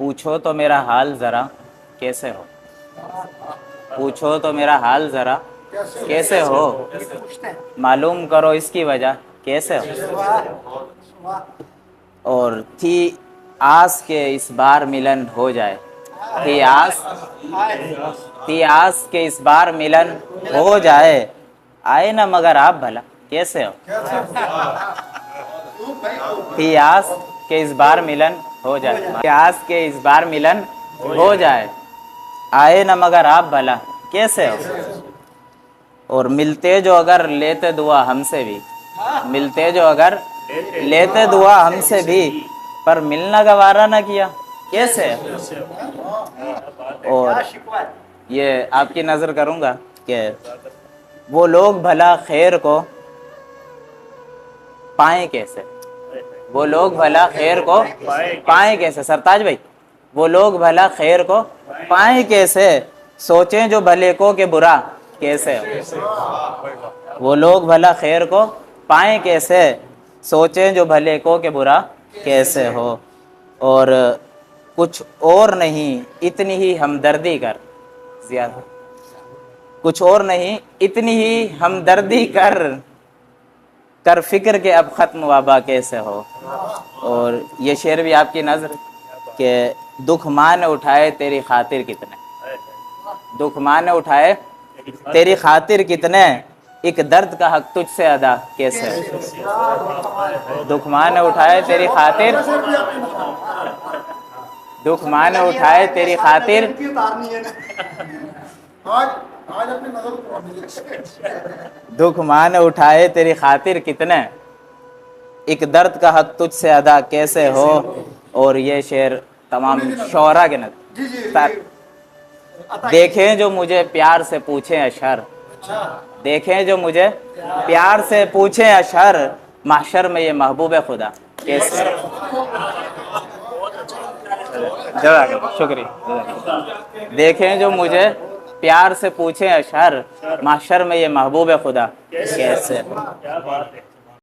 पूछो तो मेरा हाल ज़रा कैसे हो, पूछो तो मेरा हाल ज़रा कैसे हो, मालूम करो इसकी वजह कैसे हो। और थी आस के इस बार मिलन हो जाए, थी आस के इस बार मिलन हो जाए, आए ना मगर आप भला कैसे हो। थी आस के इस बार मिलन हो जाए, थी आस के इस बार मिलन हो जाए, आए ना मगर आप भला कैसे हो। और मिलते जो अगर लेते दुआ हमसे भी, मिलते जो अगर लेते दुआ हमसे भी, पर मिलना गवारा ना किया कैसे। और ये आपकी नज़र करूँगा कि वो लोग भला खैर को पाएं कैसे, वो लोग भला खैर को पाएं कैसे। सरताज भाई, वो लोग भला खैर को पाएं कैसे, सोचें जो भले को कि बुरा कैसे हो। वो लोग भला खैर को पाएं कैसे, सोचें जो भले को कि बुरा कैसे हो। और कुछ और नहीं इतनी ही हमदर्दी कर, ज़्यादा कुछ और नहीं इतनी ही हमदर्दी कर, कर फिक्र के अब ख़त्म वाबा कैसे हो। और ये शेर भी आपकी नज़र कि दुख मान उठाए तेरी खातिर कितने, दुख मान उठाए तेरी खातिर कितने, एक दर्द का हक तुझसे अदा कैसे हो। दुख मान उठाए तेरी खातिर, दुख मान उठाए तेरी खातिर, दुख मान उठाए तेरी खातिर कितने, एक दर्द का हक तुझसे अदा कैसे हो। और ये शेर तमाम शोरा के नज़र, देखें जो मुझे प्यार से पूछें अशर, देखें जो मुझे प्यार से पूछें अशर, महशर में ये महबूब खुदा कैसे। शुक्रिया। देखें जो मुझे प्यार से पूछें अशर, महशर में ये महबूब खुदा कैसे।